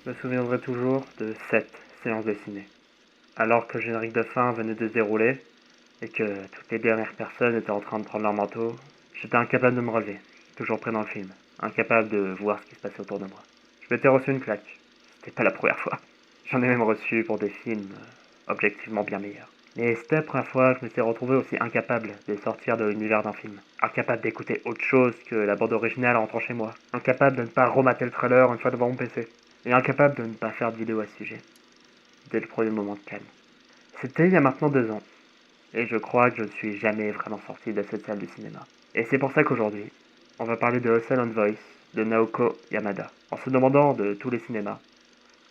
Je me souviendrai toujours de cette séance de ciné. Alors que le générique de fin venait de se dérouler et que toutes les dernières personnes étaient en train de prendre leur manteau, j'étais incapable de me relever, toujours pris dans le film, incapable de voir ce qui se passait autour de moi. Je m'étais reçu une claque. C'était pas la première fois. J'en ai même reçu pour des films objectivement bien meilleurs. Mais c'était la première fois que je me suis retrouvé aussi incapable de sortir de l'univers d'un film. Incapable d'écouter autre chose que la bande originale en rentrant chez moi. Incapable de ne pas remater le trailer une fois devant mon PC. Et incapable de ne pas faire de vidéo à ce sujet. Dès le premier moment de calme. C'était il y a maintenant 2 ans. Et je crois que je ne suis jamais vraiment sorti de cette salle de cinéma. Et c'est pour ça qu'aujourd'hui, on va parler de Hustle and Voice de Naoko Yamada. En se demandant de tous les cinémas,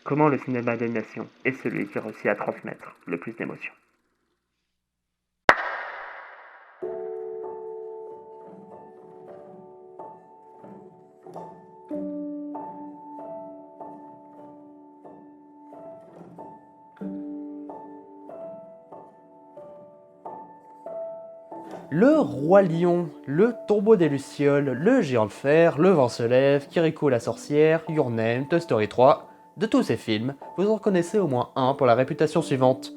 comment le cinéma d'animation est celui qui réussit à transmettre le plus d'émotions. Le Roi Lion, le Tombeau des Lucioles, le Géant de Fer, Le Vent se lève, Kiriko la sorcière, Your Name, Toy Story 3, de tous ces films, vous en connaissez au moins un pour la réputation suivante.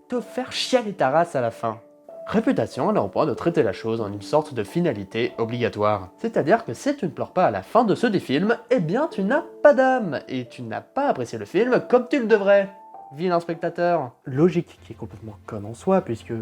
Te faire chialer ta race à la fin. Réputation allant au point de traiter la chose en une sorte de finalité obligatoire. C'est-à-dire que si tu ne pleures pas à la fin de ce des films, eh bien tu n'as pas d'âme, et tu n'as pas apprécié le film comme tu le devrais. Vilain spectateur. Logique qui est complètement conne en soi, puisque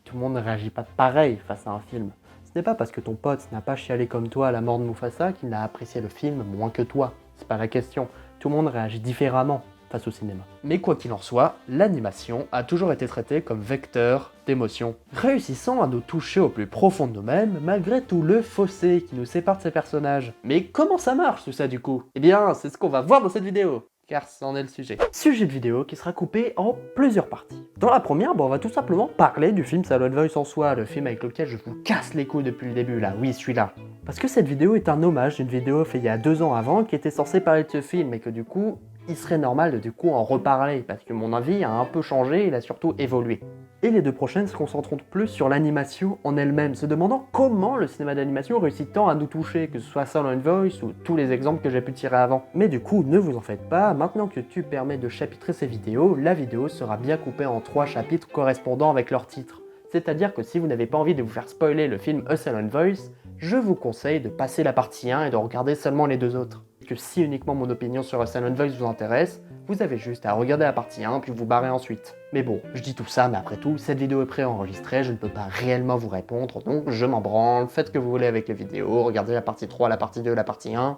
tout le monde ne réagit pas pareil face à un film. Ce n'est pas parce que ton pote n'a pas chialé comme toi à la mort de Mufasa qu'il n'a apprécié le film moins que toi. C'est pas la question. Tout le monde réagit différemment face au cinéma. Mais quoi qu'il en soit, l'animation a toujours été traitée comme vecteur d'émotion, réussissant à nous toucher au plus profond de nous-mêmes malgré tout le fossé qui nous sépare de ces personnages. Mais comment ça marche tout ça du coup? Eh bien, c'est ce qu'on va voir dans cette vidéo, car c'en est le sujet. Sujet de vidéo qui sera coupé en plusieurs parties. Dans la première, on va tout simplement parler du film Hustle and Voice en soi, le film avec lequel je vous casse les couilles depuis le début là, oui celui-là. Parce que cette vidéo est un hommage d'une vidéo faite il y a 2 ans avant qui était censée parler de ce film et que du coup, il serait normal de en reparler parce que mon avis a un peu changé, il a surtout évolué. Et les 2 prochaines se concentreront plus sur l'animation en elle-même, se demandant comment le cinéma d'animation réussit tant à nous toucher, que ce soit Hustle and Voice ou tous les exemples que j'ai pu tirer avant. Mais du coup, ne vous en faites pas, maintenant que tu permets de chapitrer ces vidéos, la vidéo sera bien coupée en 3 chapitres correspondant avec leur titre. C'est-à-dire que si vous n'avez pas envie de vous faire spoiler le film Hustle and Voice, je vous conseille de passer la partie 1 et de regarder seulement les 2 autres. Que si uniquement mon opinion sur Hustle and Voice vous intéresse, vous avez juste à regarder la partie 1 puis vous barrer ensuite. Mais bon, je dis tout ça, mais après tout, cette vidéo est préenregistrée, je ne peux pas réellement vous répondre, donc je m'en branle, faites ce que vous voulez avec les vidéos, regardez la partie 3, la partie 2, la partie 1.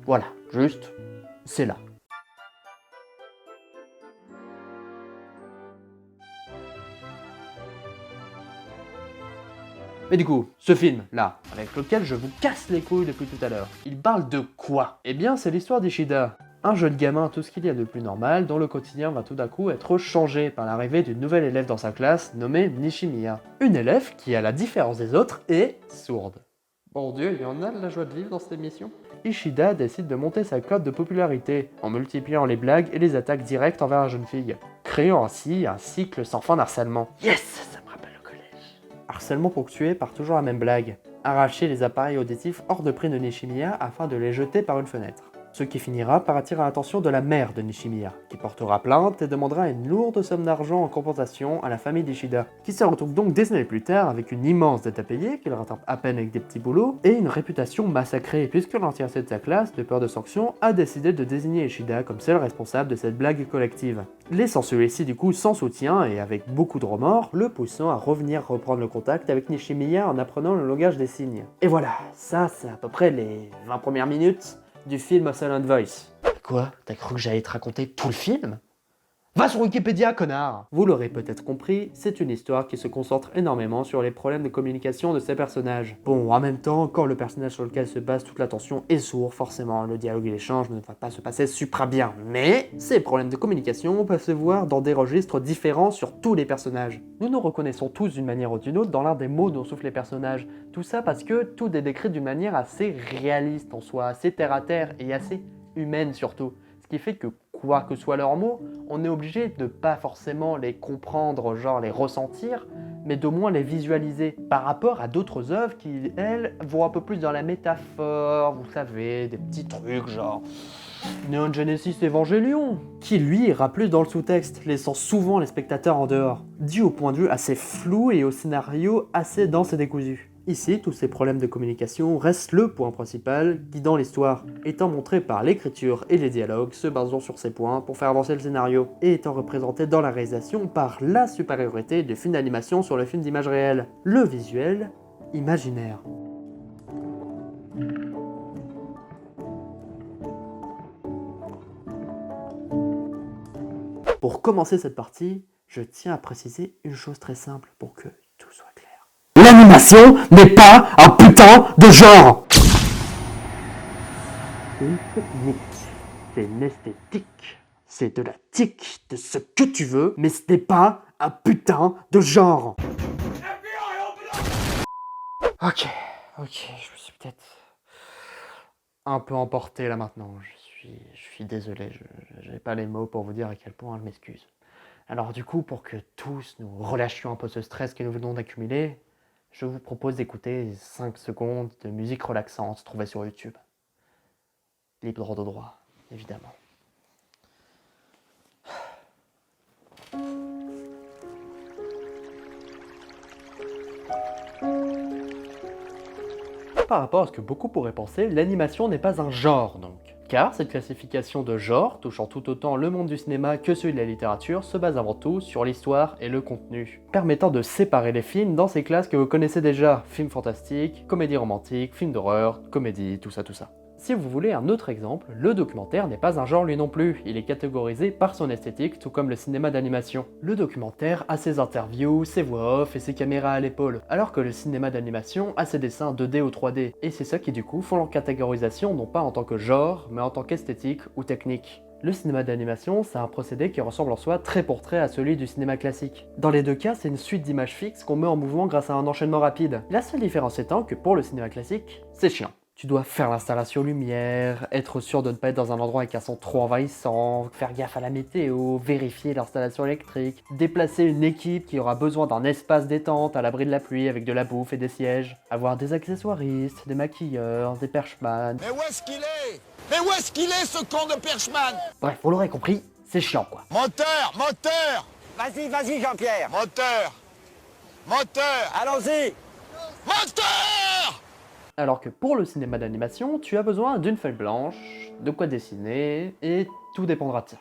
Voilà, juste, c'est là. Mais du coup, ce film, là, avec lequel je vous casse les couilles depuis tout à l'heure, il parle de quoi? Eh bien, c'est l'histoire d'Ishida. Un jeune gamin, tout ce qu'il y a de plus normal, dont le quotidien va tout d'un coup être changé par l'arrivée d'une nouvelle élève dans sa classe, nommée Nishimiya. Une élève qui, à la différence des autres, est sourde. Bon Dieu, il y en a de la joie de vivre dans cette émission. Ishida décide de monter sa cote de popularité, en multipliant les blagues et les attaques directes envers la jeune fille, créant ainsi un cycle sans fin d'harcèlement. Yes, ça me rappelle le collège. Harcèlement ponctué par toujours la même blague. Arracher les appareils auditifs hors de prix de Nishimiya afin de les jeter par une fenêtre. Ce qui finira par attirer l'attention de la mère de Nishimiya, qui portera plainte et demandera une lourde somme d'argent en compensation à la famille d'Ishida, qui se retrouve donc des années plus tard avec une immense dette à payer, qu'il rattrape à peine avec des petits boulots, et une réputation massacrée, puisque l'entièreté de sa classe, de peur de sanctions, a décidé de désigner Ishida comme seul responsable de cette blague collective. Laissant celui-ci du coup sans soutien et avec beaucoup de remords, le poussant à revenir reprendre le contact avec Nishimiya en apprenant le langage des signes. Et voilà, ça c'est à peu près les 20 premières minutes du film Hustle and Voice. Quoi? T'as cru que j'allais te raconter tout le film? Va sur Wikipédia, connard! Vous l'aurez peut-être compris, c'est une histoire qui se concentre énormément sur les problèmes de communication de ces personnages. Bon, en même temps, quand le personnage sur lequel se base toute l'attention est sourd, forcément, le dialogue et l'échange ne va pas se passer super bien. Mais ces problèmes de communication peuvent se voir dans des registres différents sur tous les personnages. Nous nous reconnaissons tous d'une manière ou d'une autre dans l'un des mots dont soufflent les personnages. Tout ça parce que tout est décrit d'une manière assez réaliste en soi, assez terre-à-terre et assez humaine surtout. Ce qui fait que quoi que soient leurs mots, on est obligé de pas forcément les comprendre, genre les ressentir, mais d'au moins les visualiser, par rapport à d'autres œuvres qui, elles, vont un peu plus dans la métaphore, vous savez, des petits trucs genre Neon Genesis Evangelion, qui lui ira plus dans le sous-texte, laissant souvent les spectateurs en dehors, dû au point de vue assez flou et au scénario assez dense et décousu. Ici, tous ces problèmes de communication restent le point principal guidant l'histoire, étant montré par l'écriture et les dialogues se basant sur ces points pour faire avancer le scénario, et étant représenté dans la réalisation par la supériorité du film d'animation sur le film d'image réelle, le visuel imaginaire. Pour commencer cette partie, je tiens à préciser une chose très simple pour que tout soit clair. L'animation n'est pas un putain de genre. C'est une technique, c'est une esthétique, c'est de la tic, de ce que tu veux, mais ce n'est pas un putain de genre. Ok, je me suis peut-être un peu emporté là maintenant. Je suis désolé, je n'ai pas les mots pour vous dire à quel point je m'excuse. Alors du coup, pour que tous nous relâchions un peu ce stress que nous venons d'accumuler, je vous propose d'écouter 5 secondes de musique relaxante trouvée sur YouTube. Libre de droit, évidemment. Par rapport à ce que beaucoup pourraient penser, l'animation n'est pas un genre donc. Car cette classification de genre, touchant tout autant le monde du cinéma que celui de la littérature, se base avant tout sur l'histoire et le contenu, permettant de séparer les films dans ces classes que vous connaissez déjà, films fantastiques, comédie romantique, films d'horreur, comédie, tout ça. Si vous voulez un autre exemple, le documentaire n'est pas un genre lui non plus, il est catégorisé par son esthétique, tout comme le cinéma d'animation. Le documentaire a ses interviews, ses voix off et ses caméras à l'épaule, alors que le cinéma d'animation a ses dessins 2D ou 3D, et c'est ça qui du coup font leur catégorisation non pas en tant que genre, mais en tant qu'esthétique ou technique. Le cinéma d'animation, c'est un procédé qui ressemble en soi trait pour trait à celui du cinéma classique. Dans les deux cas, c'est une suite d'images fixes qu'on met en mouvement grâce à un enchaînement rapide. La seule différence étant que pour le cinéma classique, c'est chiant. Tu dois faire l'installation lumière, être sûr de ne pas être dans un endroit avec un son trop envahissant, faire gaffe à la météo, vérifier l'installation électrique, déplacer une équipe qui aura besoin d'un espace détente à l'abri de la pluie avec de la bouffe et des sièges, avoir des accessoiristes, des maquilleurs, des perchman. Mais où est-ce qu'il est? Mais où est-ce qu'il est, ce con de perchman? Bref, vous l'aurez compris, c'est chiant quoi. Moteur! Vas-y, Jean-Pierre. Moteur! Allons-y. Moteur! Alors que pour le cinéma d'animation, tu as besoin d'une feuille blanche, de quoi dessiner, et tout dépendra de ça.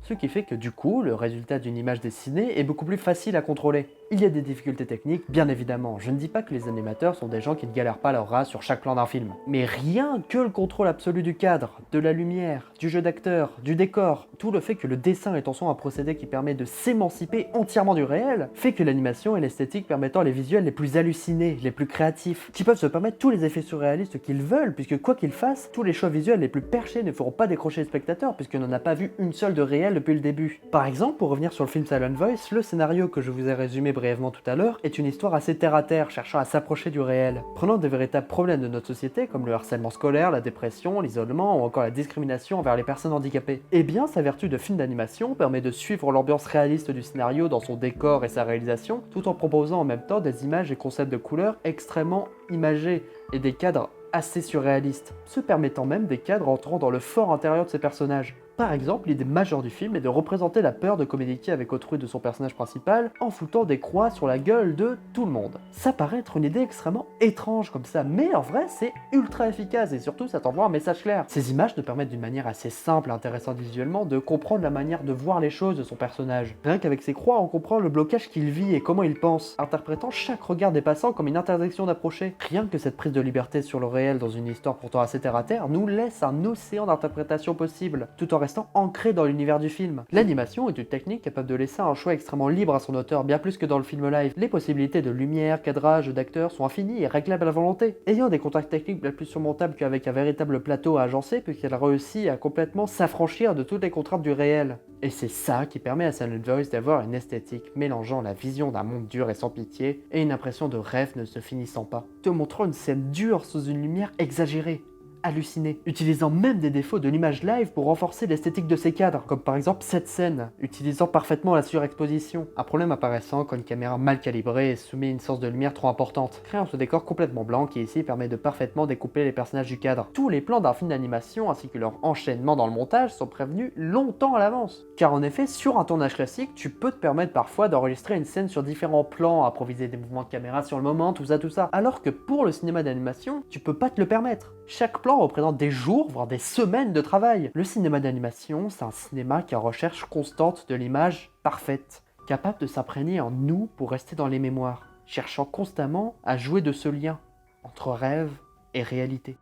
Ce qui fait que du coup, le résultat d'une image dessinée est beaucoup plus facile à contrôler. Il y a des difficultés techniques, bien évidemment, je ne dis pas que les animateurs sont des gens qui ne galèrent pas leur race sur chaque plan d'un film. Mais rien que le contrôle absolu du cadre, de la lumière, du jeu d'acteur, du décor, tout le fait que le dessin est en soi un procédé qui permet de s'émanciper entièrement du réel, fait que l'animation est l'esthétique permettant les visuels les plus hallucinés, les plus créatifs, qui peuvent se permettre tous les effets surréalistes qu'ils veulent, puisque quoi qu'ils fassent, tous les choix visuels les plus perchés ne feront pas décrocher les spectateurs, puisqu'on n'en a pas vu une seule de réelle depuis le début. Par exemple, pour revenir sur le film Silent Voice, le scénario que je vous ai résumé brièvement tout à l'heure est une histoire assez terre-à-terre, cherchant à s'approcher du réel, prenant de véritables problèmes de notre société comme le harcèlement scolaire, la dépression, l'isolement ou encore la discrimination envers les personnes handicapées. Et bien, sa vertu de film d'animation permet de suivre l'ambiance réaliste du scénario dans son décor et sa réalisation, tout en proposant en même temps des images et concepts de couleurs extrêmement imagés et des cadres assez surréalistes, se permettant même des cadres entrant dans le fort intérieur de ces personnages. Par exemple, l'idée majeure du film est de représenter la peur de communiquer avec autrui de son personnage principal en foutant des croix sur la gueule de tout le monde. Ça paraît être une idée extrêmement étrange comme ça, mais en vrai c'est ultra efficace et surtout ça t'envoie un message clair. Ces images nous permettent d'une manière assez simple et intéressante visuellement de comprendre la manière de voir les choses de son personnage. Rien qu'avec ces croix on comprend le blocage qu'il vit et comment il pense, interprétant chaque regard des passants comme une interdiction d'approcher. Rien que cette prise de liberté sur le réel dans une histoire pourtant assez terre à terre nous laisse un océan d'interprétation possible, tout en restant ancré dans l'univers du film. L'animation est une technique capable de laisser un choix extrêmement libre à son auteur, bien plus que dans le film live. Les possibilités de lumière, cadrage, d'acteurs sont infinies et réglables à la volonté, ayant des contraintes techniques bien plus surmontables qu'avec un véritable plateau à agencer, puisqu'elle réussit à complètement s'affranchir de toutes les contraintes du réel. Et c'est ça qui permet à Silent Voice d'avoir une esthétique mélangeant la vision d'un monde dur et sans pitié, et une impression de rêve ne se finissant pas, te montrant une scène dure sous une lumière exagérée. halluciné, utilisant même des défauts de l'image live pour renforcer l'esthétique de ses cadres, comme par exemple cette scène, utilisant parfaitement la surexposition. Un problème apparaissant quand une caméra mal calibrée est soumise à une source de lumière trop importante, créant ce décor complètement blanc qui ici permet de parfaitement découper les personnages du cadre. Tous les plans d'un film d'animation ainsi que leur enchaînement dans le montage sont prévenus longtemps à l'avance. Car en effet, sur un tournage classique, tu peux te permettre parfois d'enregistrer une scène sur différents plans, improviser des mouvements de caméra sur le moment, tout ça. Alors que pour le cinéma d'animation, tu peux pas te le permettre. Chaque plan représente des jours, voire des semaines de travail. Le cinéma d'animation, c'est un cinéma qui est en recherche constante de l'image parfaite, capable de s'imprégner en nous pour rester dans les mémoires, cherchant constamment à jouer de ce lien entre rêve et réalité.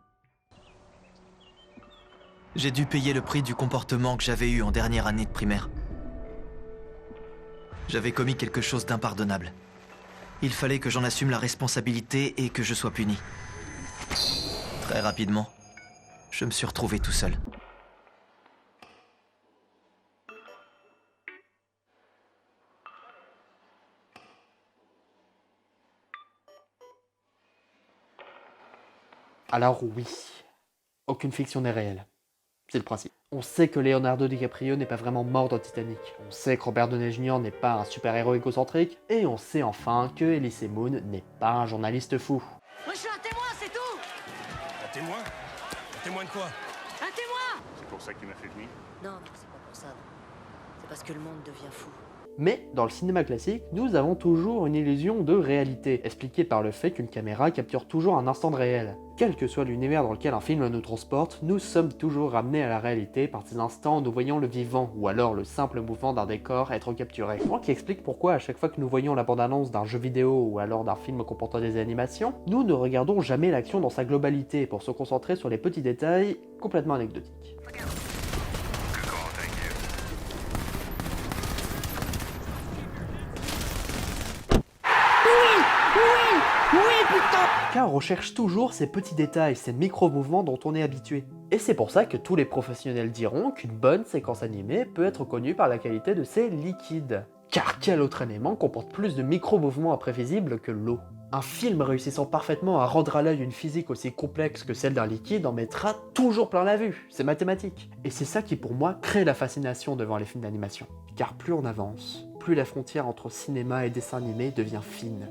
J'ai dû payer le prix du comportement que j'avais eu en dernière année de primaire. J'avais commis quelque chose d'impardonnable. Il fallait que j'en assume la responsabilité et que je sois puni. Très rapidement, je me suis retrouvé tout seul. Alors oui, aucune fiction n'est réelle. C'est le principe. On sait que Leonardo DiCaprio n'est pas vraiment mort dans Titanic. On sait que Robert Downey Jr. n'est pas un super-héros égocentrique. Et on sait enfin que Elise Moon n'est pas un journaliste fou. Moi je suis un témoin, c'est tout. Un témoin? Un témoin de quoi? Un témoin. C'est pour ça que tu m'as fait venir. Non, c'est pas pour ça. C'est parce que le monde devient fou. Mais dans le cinéma classique, nous avons toujours une illusion de réalité, expliquée par le fait qu'une caméra capture toujours un instant de réel. Quel que soit l'univers dans lequel un film nous transporte, nous sommes toujours ramenés à la réalité par ces instants où nous voyons le vivant, ou alors le simple mouvement d'un décor être capturé. Point qui explique pourquoi à chaque fois que nous voyons la bande-annonce d'un jeu vidéo ou alors d'un film comportant des animations, nous ne regardons jamais l'action dans sa globalité pour se concentrer sur les petits détails complètement anecdotiques. Car on recherche toujours ces petits détails, ces micro-mouvements dont on est habitué. Et c'est pour ça que tous les professionnels diront qu'une bonne séquence animée peut être connue par la qualité de ses liquides. Car quel autre élément comporte plus de micro-mouvements imprévisibles que l'eau? Un film réussissant parfaitement à rendre à l'œil une physique aussi complexe que celle d'un liquide en mettra toujours plein la vue, c'est mathématique. Et c'est ça qui pour moi crée la fascination devant les films d'animation. Car plus on avance, plus la frontière entre cinéma et dessin animé devient fine.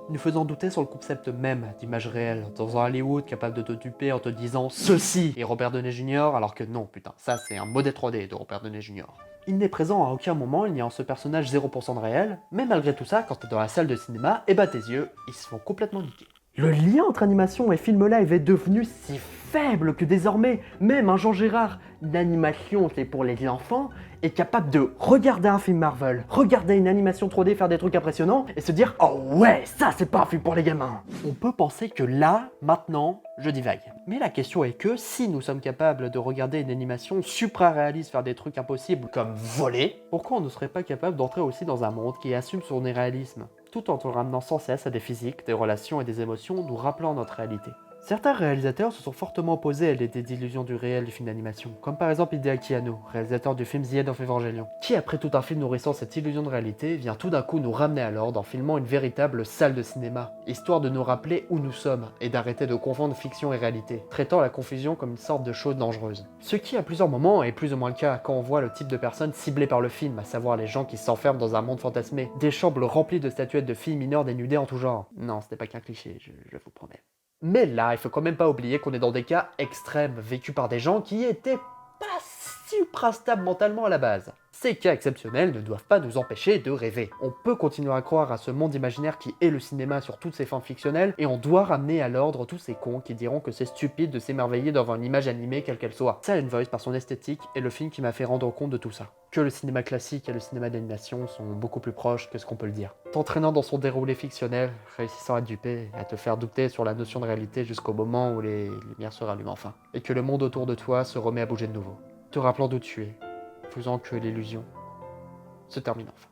Nous faisant douter sur le concept même d'image réelle, dans un Hollywood capable de te duper en te disant « Ceci est Robert Downey Jr. » alors que non, putain, ça c'est un modèle 3D de Robert Downey Jr. Il n'est présent à aucun moment, il n'y a en ce personnage 0% de réel, mais malgré tout ça, quand t'es dans la salle de cinéma, et bah tes yeux, ils se font complètement niquer. Le lien entre animation et film live est devenu si faible que désormais, même un Jean Gérard, l'animation c'est pour les enfants, est capable de regarder un film Marvel, regarder une animation 3D faire des trucs impressionnants et se dire « Oh ouais, ça c'est pas un film pour les gamins !» On peut penser que là, maintenant, je divague. Mais la question est que si nous sommes capables de regarder une animation supra-réaliste faire des trucs impossibles comme voler, pourquoi on ne serait pas capable d'entrer aussi dans un monde qui assume son irréalisme, tout en te ramenant sans cesse à des physiques, des relations et des émotions nous rappelant notre réalité. Certains réalisateurs se sont fortement opposés à l'idée d'illusion du réel du film d'animation, comme par exemple Hideaki Anno, réalisateur du film The End of Evangelion, qui après tout un film nourrissant cette illusion de réalité, vient tout d'un coup nous ramener à l'ordre en filmant une véritable salle de cinéma, histoire de nous rappeler où nous sommes et d'arrêter de confondre fiction et réalité, traitant la confusion comme une sorte de chose dangereuse. Ce qui à plusieurs moments est plus ou moins le cas quand on voit le type de personnes ciblées par le film, à savoir les gens qui s'enferment dans un monde fantasmé, des chambres remplies de statuettes de filles mineures dénudées en tout genre. Non, c'était pas qu'un cliché, je vous promets. Mais là, il faut quand même pas oublier qu'on est dans des cas extrêmes, vécus par des gens qui étaient pas suprastables mentalement à la base. Ces cas exceptionnels ne doivent pas nous empêcher de rêver. On peut continuer à croire à ce monde imaginaire qui est le cinéma sur toutes ses formes fictionnelles, et on doit ramener à l'ordre tous ces cons qui diront que c'est stupide de s'émerveiller devant une image animée quelle qu'elle soit. Silent Voice, par son esthétique, est le film qui m'a fait rendre compte de tout ça. Que le cinéma classique et le cinéma d'animation sont beaucoup plus proches que ce qu'on peut le dire. T'entraînant dans son déroulé fictionnel, réussissant à te duper, à te faire douter sur la notion de réalité jusqu'au moment où les lumières se rallument enfin. Et que le monde autour de toi se remet à bouger de nouveau. Te rappelant d'où tu es, faisant que l'illusion se termine enfin.